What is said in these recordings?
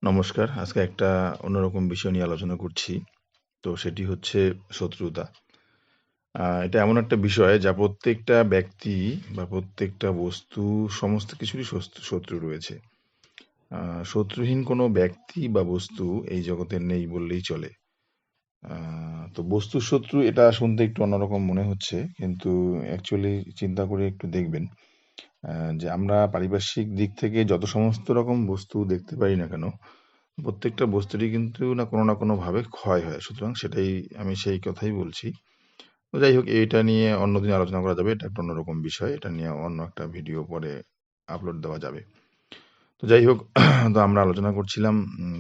নমস্কার। আজকে একটা অন্যরকম বিষয় নিয়ে আলোচনা করছি। তো সেটি হচ্ছে শত্রুতা। এটা এমন একটা বিষয় যা প্রত্যেকটা ব্যক্তি বা প্রত্যেকটা বস্তু সমস্ত কিছুরই শত্রু রয়েছে। শত্রুহীন কোনো ব্যক্তি বা বস্তু এই জগতে নেই বললেই চলে। তো বস্তুর শত্রু এটা শুনতে একটু অন্যরকম মনে হচ্ছে। কিন্তু অ্যাকচুয়ালি চিন্তা করে একটু দেখবেন যে আমরা পারিপার্শ্বিক দিক থেকে যত সমস্ত রকম বস্তু দেখতে পারি না কেন, প্রত্যেকটা বস্তুরই কিন্তু না কোনো ভাবে ক্ষয় হয়। সুতরাং সেটাই আমি সেই কথাই বলছি। তো যাই হোক এটা নিয়ে অন্যদিন আলোচনা করা যাবে। এটা একটা অন্যরকম বিষয়। এটা নিয়ে অন্য একটা ভিডিও পরে আপলোড দেওয়া যাবে। তো যাই হোক তো আমরা আলোচনা করছিলাম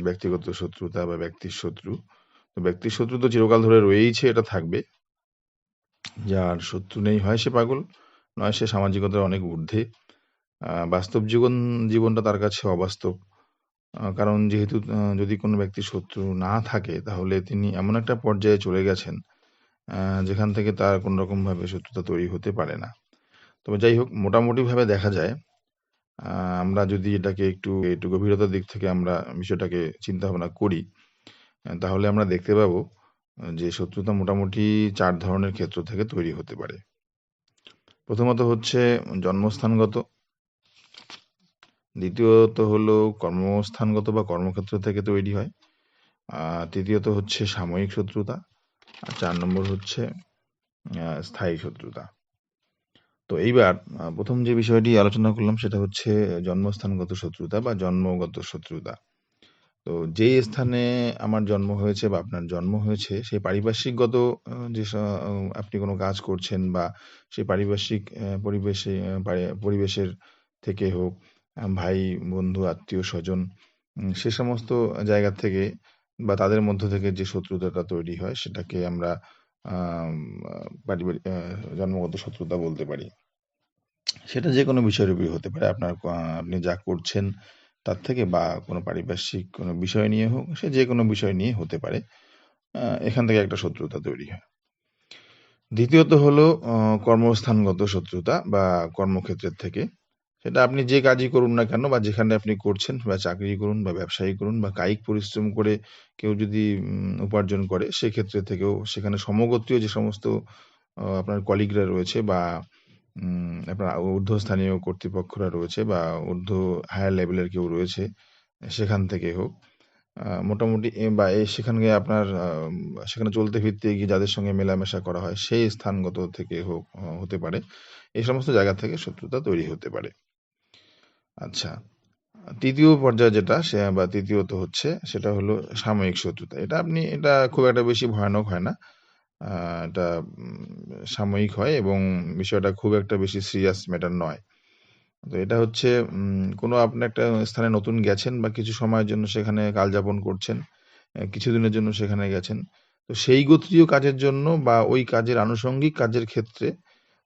ব্যক্তিগত শত্রুতা বা ব্যক্তির শত্রু। তো ব্যক্তির শত্রু তো চিরকাল ধরে রয়েইছে, এটা থাকবে। যার শত্রু নেই হয় সে পাগল, নয় সে সামাজিকতার অনেক ঊর্ধ্বে। বাস্তব জীবনটা তার কাছে অবাস্তব। কারণ যেহেতু যদি কোনো ব্যক্তির শত্রু না থাকে তাহলে তিনি এমন একটা পর্যায়ে চলে গেছেন যেখান থেকে তার কোনো রকমভাবে শত্রুতা তৈরি হতে পারে না। তবে যাই হোক মোটামুটিভাবে দেখা যায় আমরা যদি এটাকে একটু গভীরতার দিক থেকে আমরা বিষয়টাকে চিন্তা ভাবনা করি, তাহলে আমরা দেখতে পাবো যে শত্রুতা মোটামুটি ৪ ধরনের ক্ষেত্র থেকে তৈরি হতে পারে। প্রথমত হচ্ছে জন্মস্থানগত, দ্বিতীয়ত হলো কর্মস্থানগত বা কর্মক্ষেত্র থেকে তৈরি হয়, তৃতীয়ত হচ্ছে সাময়িক শত্রুতা, আর ৪ নম্বর হচ্ছে স্থায়ী শত্রুতা। তো এইবার প্রথম যে বিষয়টি আলোচনা করলাম সেটা হচ্ছে জন্মস্থানগত শত্রুতা বা জন্মগত শত্রুতা। তো যেই স্থানে আমার জন্ম হয়েছে বা আপনার জন্ম হয়েছে সেই পারিপার্শ্বিকগত আপনি কোনো কাজ করছেন বা সেই পারিপার্শ্বিক পরিবেশের থেকে হোক, ভাই, বন্ধু, আত্মীয়-স্বজন, সে সমস্ত জায়গা থেকে বা তাদের মধ্য থেকে যে শত্রুতাটা তৈরি হয় সেটাকে আমরা আম আ পারিবারিক জন্মগত শত্রুতা বলতে পারি। সেটা যেকোনো বিষয়ের উপরই হতে পারে। আপনি যা করছেন তার থেকে বা কোনো পারিপার্শ্বিক কোনো বিষয় নিয়ে হোক, সে যেকোনো বিষয় নিয়ে হতে পারে। এখান থেকে একটা শত্রুতা তৈরি হয়। দ্বিতীয়ত হলো কর্মস্থানগত শত্রুতা বা কর্মক্ষেত্রের থেকে। সেটা আপনি যে কাজই করুন না কেন বা যেখানে আপনি করছেন বা চাকরি করুন বা ব্যবসায়ী করুন বা কায়িক পরিশ্রম করে কেউ যদি উপার্জন করে, সেক্ষেত্রে থেকেও সেখানে সমগোত্রীয় যে সমস্ত আপনার কলিগরা রয়েছে বা আপনার ঊর্ধ্বস্থানীয় কর্তৃপক্ষরা রয়েছে বা হায়ার লেভেলের কেউ রয়েছে, সেখান থেকে হোক, মোটামুটি বা সেখানে আপনার সেখানে চলতে ফিরতে গিয়ে যাদের সঙ্গে মেলামেশা করা হয় সেই স্থানগত থেকে হোক, হতে পারে। এই সমস্ত জায়গা থেকে শত্রুতা তৈরি হতে পারে। আচ্ছা, তৃতীয় পর্যায়ে যেটা বা তৃতীয়ত হচ্ছে সেটা হলো সাময়িক শত্রুতা। এটা খুব একটা বেশি ভয়ানক হয় না। এটা সাময়িক হয় এবং বিষয়টা খুব একটা বেশি সিরিয়াস ম্যাটার নয়। তো এটা হচ্ছে কোনো আপনি একটা স্থানে নতুন গেছেন বা কিছু সময়ের জন্য সেখানে কালযাপন করছেন। কিছুদিনের জন্য সেখানে গেছেন। তো সেই গোত্রীয় কাজের জন্য বা ওই কাজের আনুষঙ্গিক কাজের ক্ষেত্রে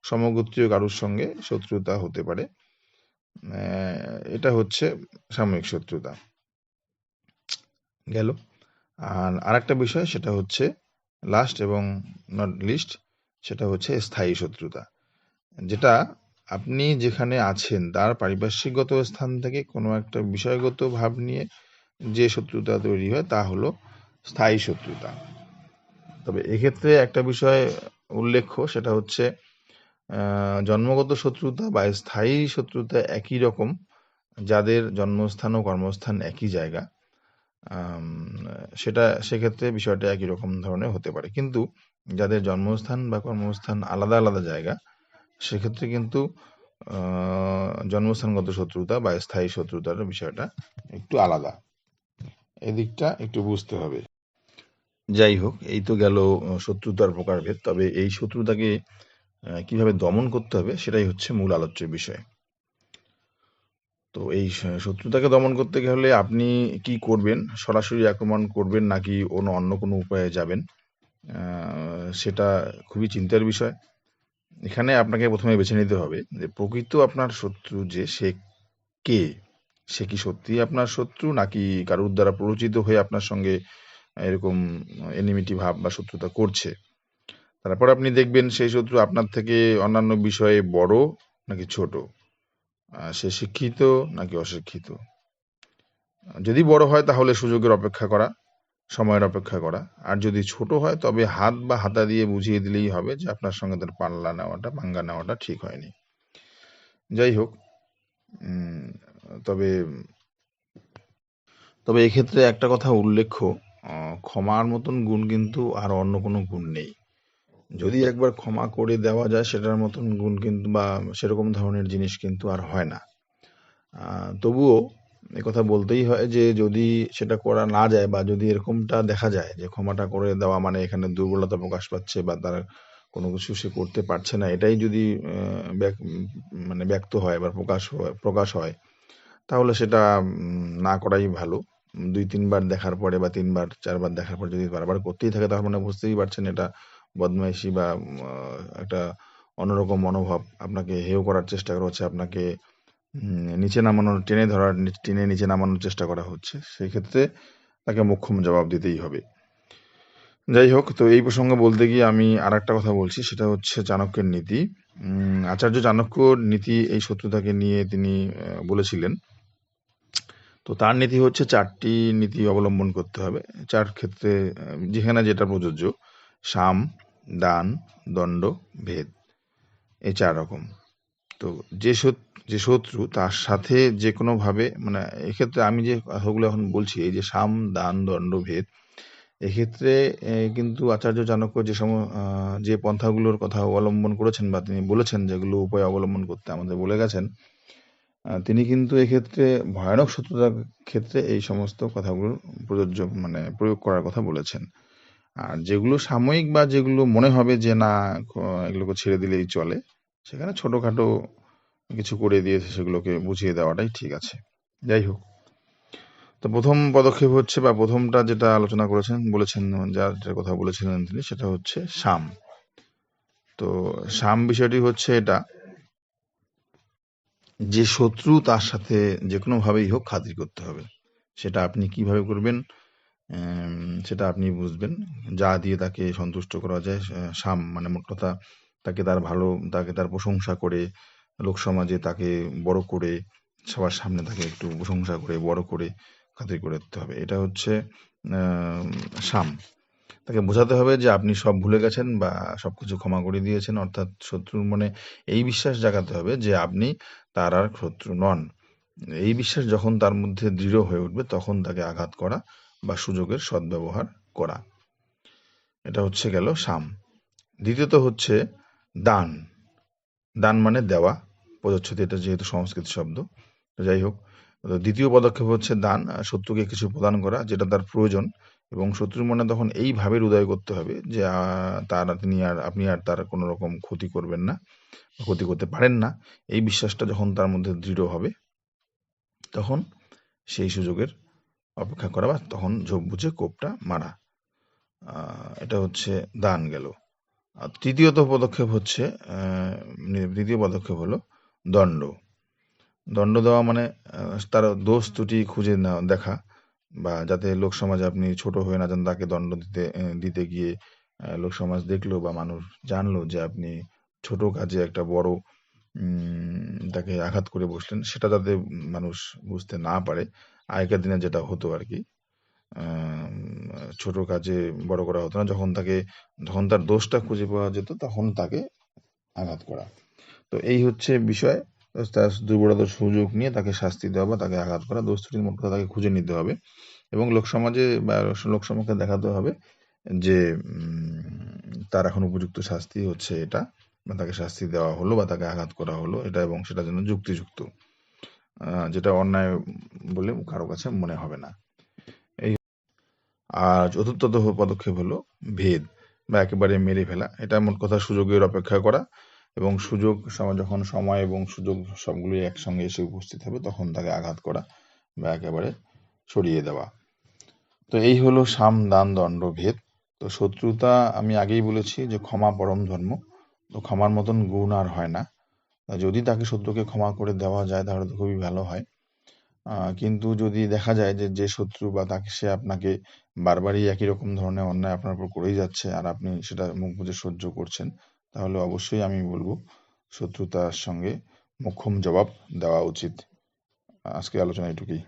সমগোত্রীয় কারোর সঙ্গে শত্রুতা হতে পারে। এটা হচ্ছে সাময়িক শত্রুতা। গেল। আর আরেকটা বিষয় সেটা হচ্ছে লাস্ট এবং নট লিস্ট, সেটা হচ্ছে স্থায়ী শত্রুতা। যেটা আপনি যেখানে আছেন তার পারিপার্শ্বিকগত স্থান থেকে কোনো একটা বিষয়গত ভাব নিয়ে যে শত্রুতা তৈরি হয় তা হলো স্থায়ী শত্রুতা। তবে এক্ষেত্রে একটা বিষয় উল্লেখ্য, সেটা হচ্ছে জন্মগত শত্রুতা বা স্থায়ী শত্রুতা একই রকম যাদের জন্মস্থান ও কর্মস্থান একই জায়গা। সেক্ষেত্রে বিষয়টা একই রকম ধরনের হতে পারে। কিন্তু যাদের জন্মস্থান বা কর্মস্থান আলাদা আলাদা জায়গা, সেক্ষেত্রে কিন্তু জন্মস্থানগত শত্রুতা বা স্থায়ী শত্রুতার বিষয়টা একটু আলাদা। এদিকটা একটু বুঝতে হবে। যাই হোক, এই তো গেল শত্রুতার প্রকারভেদ। তবে এই শত্রুতাকে কিভাবে দমন করতে হবে সেটাই হচ্ছে মূল আলোচ্য বিষয়। তো এই শত্রুতাকে দমন করতে গেলে আপনি কি করবেন? সরাসরি আক্রমণ করবেন নাকি অন্য কোনো উপায়ে যাবেন? সেটা খুবই চিন্তার বিষয়। এখানে আপনাকে প্রথমে বেছে নিতে হবে যে প্রকৃত আপনার শত্রু যে সে কে? সে কি সত্যিই আপনার শত্রু নাকি কারোর দ্বারা প্ররোচিত হয়ে আপনার সঙ্গে এরকম এনিমিটি ভাব বা শত্রুতা করছে? তারপর আপনি দেখবেন সেই শত্রু আপনার থেকে অন্যান্য বিষয়ে বড় নাকি ছোট? সে শিক্ষিত নাকি অশিক্ষিত? যদি বড় হয় তাহলে সুযোগের অপেক্ষা করা, সময়ের অপেক্ষা করা। আর যদি ছোট হয় তবে হাত বা হাতা দিয়ে বুঝিয়ে দিলেই হবে যে আপনার সঙ্গে তার পাঙ্গা নেওয়াটা ঠিক হয়নি। যাই হোক, উম, তবে তবে এক্ষেত্রে একটা কথা উল্লেখ্য, ক্ষমার মতন গুণ কিন্তু আর অন্য কোনো গুণ নেই। যদি একবার ক্ষমা করে দেওয়া যায় সেটার মতন গুণ কিন্তু বা সেরকম ধরনের জিনিস কিন্তু আর হয় না। তবুও কথা বলতেই হয় যে যদি সেটা করা না যায় বা যদি এরকমটা দেখা যায় যে ক্ষমাটা করে দেওয়া মানে এখানে দুর্বলতা প্রকাশ পাচ্ছে বা তার কোনো কিছু সে করতে পারছে না, এটাই যদি মানে ব্যক্ত হয় বা প্রকাশ হয়, তাহলে সেটা না করাই ভালো। ২-৩ বার দেখার পরে বা ৩-৪ বার দেখার পর যদি বারবার করতেই থাকে, তার মানে বুঝতেই পারছেন এটা বদমাইশি বা একটা অন্যরকম মনোভাব। আপনাকে হেয় করার চেষ্টা করা হচ্ছে, আপনাকে নিচে নামানোর, টেনে নিচে নামানোর চেষ্টা করা হচ্ছে। সেই ক্ষেত্রে তাকে মোক্ষম জবাব দিতেই হবে। যাই হোক, তো এই প্রসঙ্গে বলতে গিয়ে আমি আরেকটা কথা বলছি, সেটা হচ্ছে চাণক্যের নীতি। আচার্য চাণক্যর নীতি এই শত্রুতাকে নিয়ে তিনি বলেছিলেন। তো তার নীতি হচ্ছে 4টি নীতি অবলম্বন করতে হবে 4 ক্ষেত্রে, যেখানে যেটা প্রযোজ্য: সাম, দান, দণ্ড, ভেদ। এই 4 রকম। তো যে শত্রু তার সাথে যে কোনোভাবে, মানে এক্ষেত্রে আমি যে কথাগুলো এখন বলছি, এই যে সাম, দান, দণ্ড, ভেদ, এক্ষেত্রে কিন্তু আচার্য চাণক্য যে পন্থাগুলোর কথা অবলম্বন করেছেন বা তিনি বলেছেন, যেগুলো উপায় অবলম্বন করতে আমাদের বলে গেছেন, তিনি কিন্তু এক্ষেত্রে ভয়ানক শত্রুতার ক্ষেত্রে এই সমস্ত কথাগুলো মানে প্রয়োগ করার কথা বলেছেন। আর যেগুলো সাময়িক বা যেগুলো মনে হবে যে না, এগুলোকে ছেড়ে দিলেই চলে, সেখানে ছোটখাটো কিছু করে দিয়ে সেগুলোকে বুঝিয়ে দেওয়াটাই ঠিক আছে। যাই হোক, তো প্রথম পদক্ষেপ হচ্ছে বা প্রথমটা যেটা আলোচনা বলেছেন, যার কথা বলেছিলেন তিনি, সেটা হচ্ছে সাম। তো সাম বিষয়টি হচ্ছে এটা, যে শত্রু তার সাথে যে কোনোভাবেই হোক খাতির করতে হবে। সেটা আপনি কিভাবে করবেন, সেটা আপনি বুঝবেন। যা দিয়ে তাকে সন্তুষ্ট করা যায়, সাম মানে মোট কথা তাকে তার প্রশংসা করে, লোক সমাজে তাকে বড় করে, সবার সামনে তাকে একটু প্রশংসা করে বড় করে খাতির করতে হবে। এটা হচ্ছে সাম। তাকে বোঝাতে হবে যে আপনি সব ভুলে গেছেন বা সবকিছু ক্ষমা করে দিয়েছেন, অর্থাৎ শত্রুর মনে এই বিশ্বাস জাগাতে হবে যে আপনি তার আর শত্রু নন। এই বিশ্বাস যখন তার মধ্যে দৃঢ় হয়ে উঠবে, তখন তাকে আঘাত করা বা সুযোগের সদ্ব্যবহার করা। এটা হচ্ছে গেল সাম। দ্বিতীয়ত হচ্ছে দান। দান মানে দেওয়া, প্রদচ্ছতি, এটা যেহেতু সংস্কৃত শব্দ। যাই হোক, দ্বিতীয় পদক্ষেপ হচ্ছে দান, শত্রুকে কিছু প্রদান করা যেটা তার প্রয়োজন, এবং শত্রুর মনে তখন এই ভাবের উদয় করতে হবে যে আপনি আর তার কোনো রকম ক্ষতি করবেন না, ক্ষতি করতে পারেন না। এই বিশ্বাসটা যখন তার মধ্যে দৃঢ় হবে, তখন সেই সুযোগের অপেক্ষা করা বা তখন ঝোপ বুঝে কোপটা মারা। এটা হচ্ছে দান গেল। আর তৃতীয় পদক্ষেপ হলো দণ্ড। দণ্ড দেওয়া মানে তার দোষ ত্রুটি খুঁজে দেখা, বা যাতে লোক সমাজে আপনি ছোট হয়ে না যান, তাকে দণ্ড দিতে গিয়ে লোক সমাজ দেখলো বা মানুষ জানলো যে আপনি ছোট কাজে একটা বড় তাকে আঘাত করে বসলেন, সেটা যাতে মানুষ বুঝতে না পারে। আগেকার দিনে যেটা হতো আর কি, ছোট কাজে বড় করা হতো না, যখন তার দোষটা খুঁজে পাওয়া যেত তখন তাকে আঘাত করা। তো এই হচ্ছে বিষয়। তার দুর্বলতার সুযোগ নিয়ে তাকে শাস্তি দেওয়া বা তাকে আঘাত করা, দোষ ত্রুটির মোট কথা তাকে খুঁজে নিতে হবে এবং লোক সমাজকে দেখাতে হবে যে তার এখন উপযুক্ত শাস্তি হচ্ছে এটা, বা তাকে শাস্তি দেওয়া হলো বা তাকে আঘাত করা হলো এটা, এবং সেটা যেন যুক্তিযুক্ত, যেটা অন্যায় বলে কারো কাছে মনে হবে না। এই। আর চতুর্থ পদক্ষেপ হলো ভেদ বা একেবারে মেরে ফেলা। এটা মোট কথা সুযোগের অপেক্ষা করা, এবং যখন সময় এবং সুযোগ সবগুলোই একসঙ্গে এসে উপস্থিত হবে, তখন তাকে আঘাত করা বা একেবারে সরিয়ে দেওয়া। তো এই হলো সাম, দান, দণ্ড, ভেদ। তো শত্রুতা, আমি আগেই বলেছি যে ক্ষমা পরম ধর্ম। তো ক্ষমার মতন গুণ আর হয় না। যদি তাকে শত্রুকে ক্ষমা করে দেওয়া যায় তাহলে তো খুবই ভালো হয়। কিন্তু যদি দেখা যায় যে শত্রু বা সে আপনাকে বারবারই একই রকম ধরনের অন্যায় আপনার উপর করেই যাচ্ছে আর আপনি সেটা মুখ বুজে সহ্য করছেন, তাহলে অবশ্যই আমি বলবো শত্রুতার সঙ্গে মোক্ষম জবাব দেওয়া উচিত। আজকে আলোচনা এটুকুই।